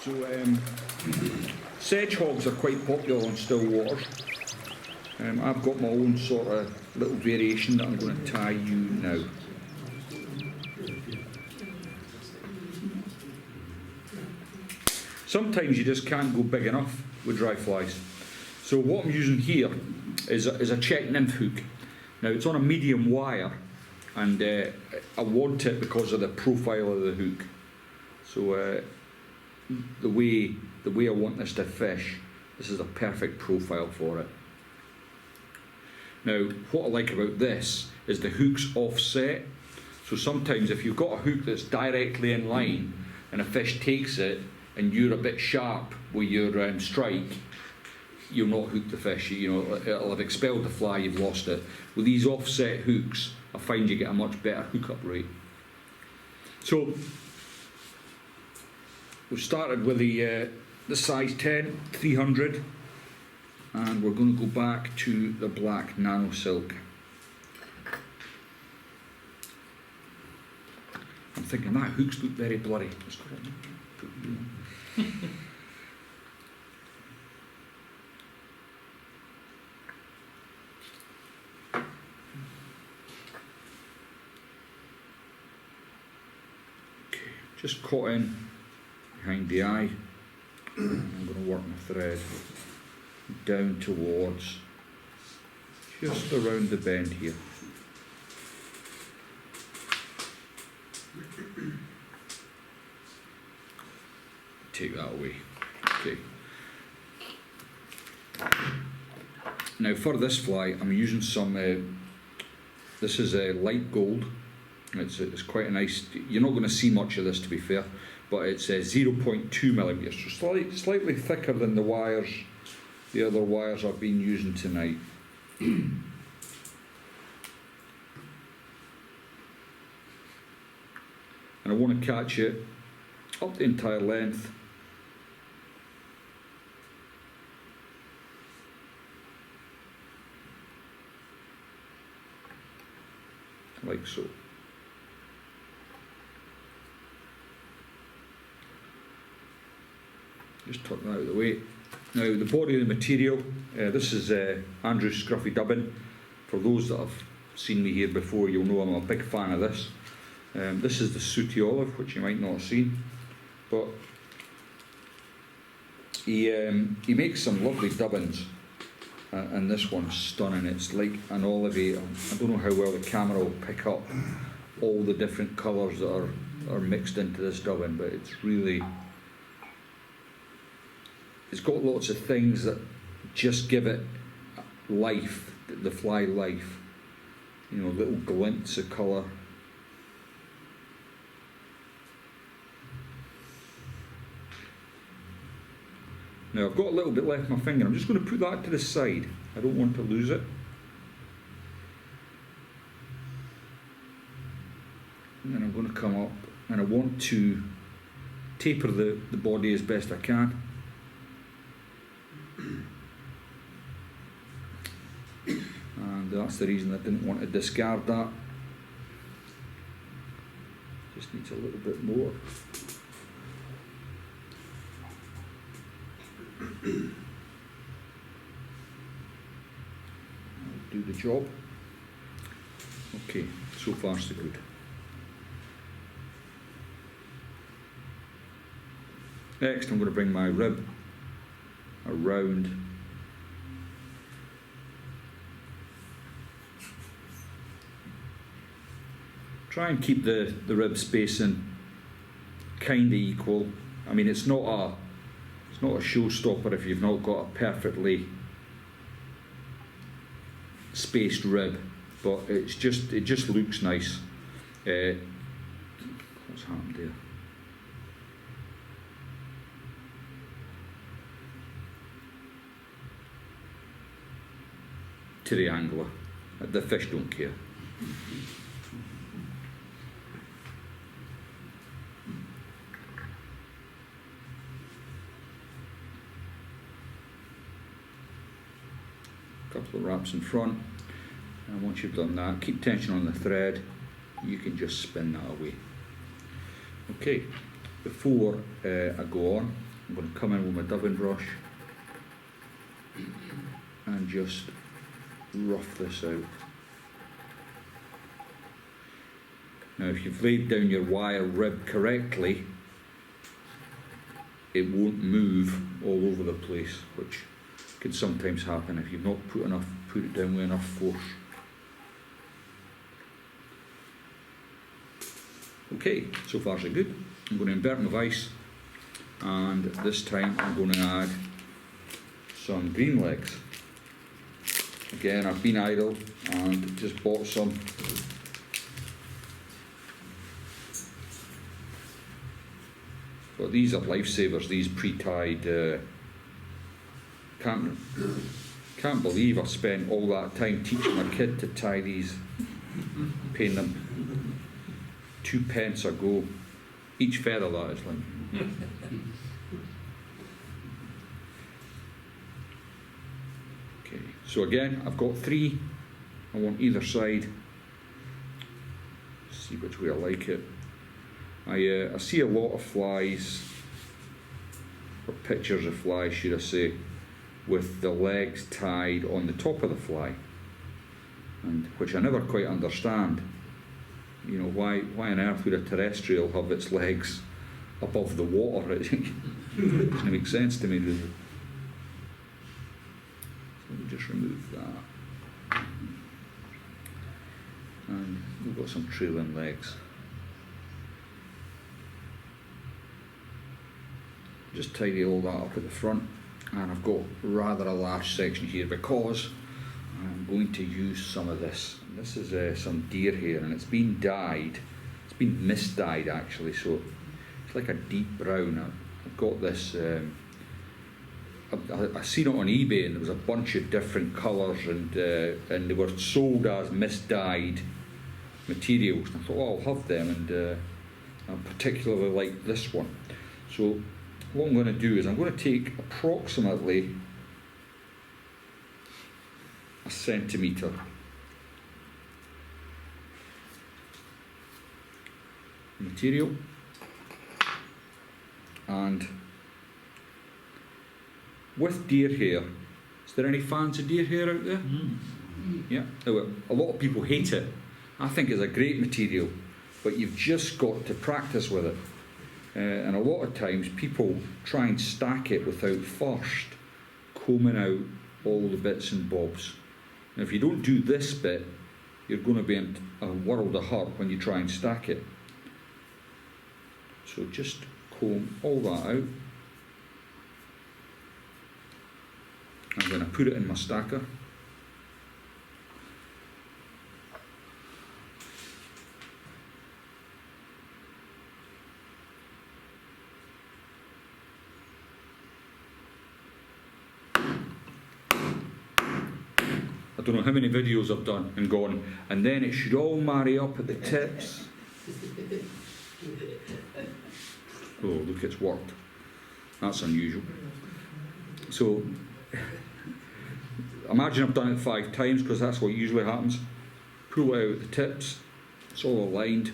So sedgehogs are quite popular on still waters. I've got my own sort of little variation that I'm going to tie you now. Sometimes you just can't go big enough with dry flies. So what I'm using here is a check nymph hook. Now it's on a medium wire, and I want it because of the profile of the hook. So the way I want this to fish, this is a perfect profile for it. Now what I like about this is the hook's offset. So sometimes if you've got a hook that's directly in line and a fish takes it and you're a bit sharp with your strike, you'll not hook the fish. You know, it'll have expelled the fly, you've lost it. With these offset hooks, I find you get a much better hookup rate. So we've started with the size 10, 300, and we're going to go back to the black nano silk. I'm thinking that hooks look very blurry. Let's go on. Put you on. Okay, just caught in behind the eye. I'm going to work my thread down towards just around the bend here. Take that away. Okay. Now for this fly, I'm using some. This is a light gold. It's quite a nice. You're not going to see much of this, to be fair, but it's 0.2 millimeters, so slightly thicker than the wires, the other wires I've been using tonight. And I want to catch it up the entire length. Like so. Just tuck that out of the way. Now the body of the material, this is Andrew's Scruffy Dubbin. For those that have seen me here before, you'll know I'm a big fan of this. This is the Sooty Olive, which you might not have seen, but he makes some lovely dubbins, and this one's stunning. It's like an olivey. I don't know how well the camera will pick up all the different colours that are mixed into this dubbin, but it's really, it's got lots of things that just give it life, the fly life. You know, little glints of colour. Now I've got a little bit left in my finger. I'm just going to put that to the side. I don't want to lose it. And then I'm going to come up, and I want to taper the body as best I can. And that's the reason I didn't want to discard that. Just needs a little bit more. I'll do the job. Okay, so far so good. Next I'm going to bring my rib around. Try and keep the rib spacing kind of equal. I mean, it's not a showstopper if you've not got a perfectly spaced rib, but it just looks nice. What's happened there? To the angler. The fish don't care. Couple of wraps in front, and once you've done that, keep tension on the thread. You can just spin that away. Okay, before I go on, I'm going to come in with my dubbing brush and just rough this out. Now if you've laid down your wire rib correctly, it won't move all over the place, which can sometimes happen if you've not put it down with enough force. Okay, so far so good. I'm going to invert my vise, and this time I'm going to add some green legs. Again, I've been idle and just bought some. But these are lifesavers, these pre-tied. Can't believe I spent all that time teaching my kid to tie these, paying them 2p a go, each feather, that is, like. Okay, so again, I've got 3. I want either side. See which way I like it. I see a lot of flies, or pictures of flies, should I say, with the legs tied on the top of the fly, and which I never quite understand. You know, why on earth would a terrestrial have its legs above the water? It doesn't make sense to me, does it? So we'll just remove that. And we've got some trailing legs. Just tidy all that up at the front, and I've got rather a large section here because I'm going to use some of this. This is some deer hair, and it's been dyed. It's been misdyed actually, so it's like a deep brown. I've got this. I seen it on eBay, and there was a bunch of different colours, and they were sold as misdyed materials. And I thought, oh, I'll have them, and I particularly like this one. So what I'm going to do is I'm going to take approximately a centimetre material, and with deer hair, is there any fans of deer hair out there? Yeah, a lot of people hate it. I think it's a great material, but you've just got to practice with it. And a lot of times people try and stack it without first combing out all the bits and bobs. And if you don't do this bit, you're going to be in a world of hurt when you try and stack it. So just comb all that out. I'm going to put it in my stacker. I don't know how many videos I've done and gone, and then it should all marry up at the tips. Oh, look, it's worked. That's unusual. So, imagine I've done it 5 times, because that's what usually happens. Pull it out at the tips, it's all aligned.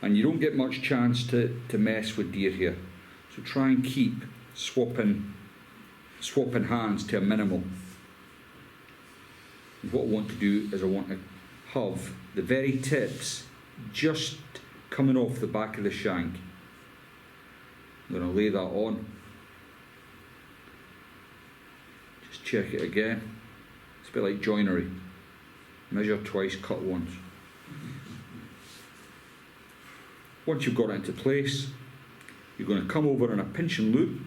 And you don't get much chance to mess with deer hair. So try and keep swapping hands to a minimal. What I want to do is I want to have the very tips just coming off the back of the shank. I'm going to lay that on. Just check it again. It's a bit like joinery. Measure twice, cut once. Once you've got it into place, you're going to come over in a pinch and loop.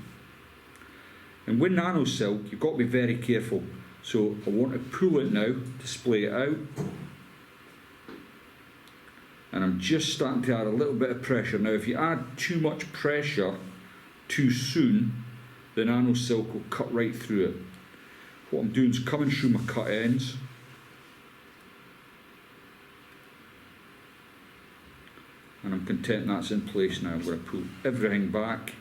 And with nano silk, you've got to be very careful. So I want to pull it now to splay it out. And I'm just starting to add a little bit of pressure. Now if you add too much pressure too soon, the nano silk will cut right through it. What I'm doing is coming through my cut ends. And I'm content that's in place now. I'm going to pull everything back.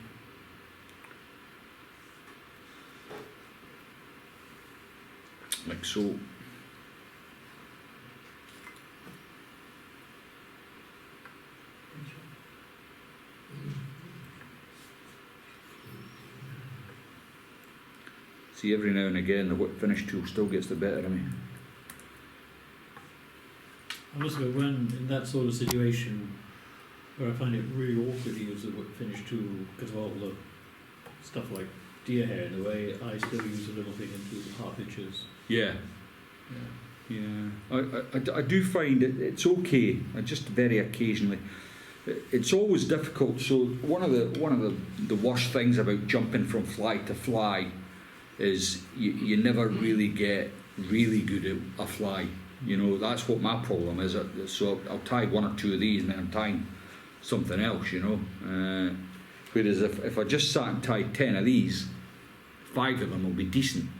Like so. See, every now and again the whip finish tool still gets the better of me. I must admit, when in that sort of situation where I find it really awkward to use the whip finish tool because of all the stuff like deer hair in the way, I still use a little thing into the half inches. Yeah. Yeah. I do find it's okay. I just very occasionally. It's always difficult. So one of the worst things about jumping from fly to fly is you never really get really good at a fly. You know, that's what my problem is. So I'll tie one or two of these and then I'm tying something else, you know. Whereas if I just sat and tied 10 of these, 5 of them will be decent.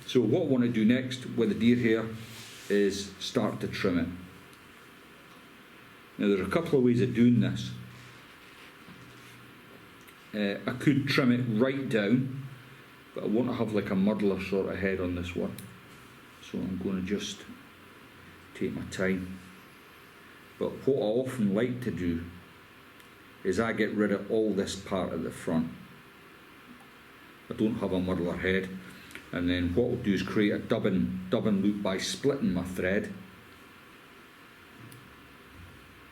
So what I want to do next with the deer hair is start to trim it. Now there are a couple of ways of doing this. I could trim it right down, but I want to have like a muddler sort of head on this one. So I'm going to just take my time. But what I often like to do is I get rid of all this part at the front. I don't have a muddler head. And then what I'll do is create a dubbing loop by splitting my thread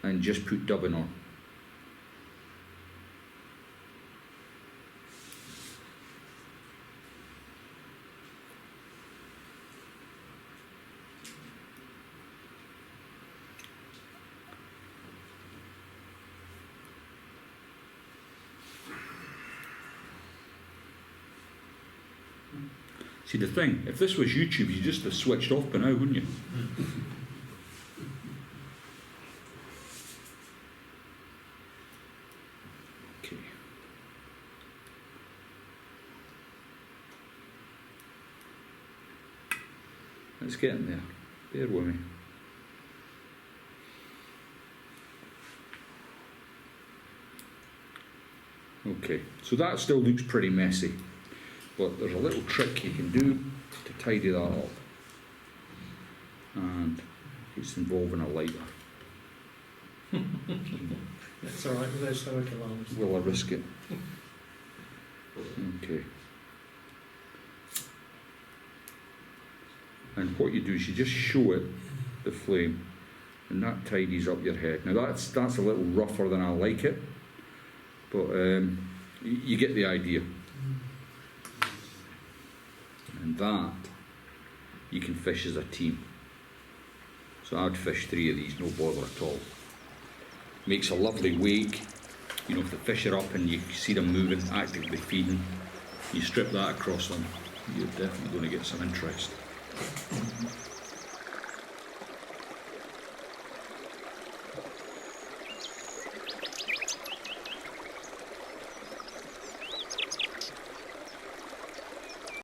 and just put dubbing on. See, the thing, if this was YouTube, you'd just have switched off by now, wouldn't you? Okay. It's getting there. Bear with me. Okay, so that still looks pretty messy. But there's a little trick you can do to tidy that up, and it's involving a lighter. That's alright without stomach alarms. Will I risk it? Okay. And what you do is you just show it the flame, and that tidies up your head. Now that's a little rougher than I like it, but you get the idea. And that you can fish as a team. So I'd fish 3 of these, no bother at all. Makes a lovely wake. You know, if the fish are up and you see them moving, actively feeding, you strip that across them, you're definitely going to get some interest.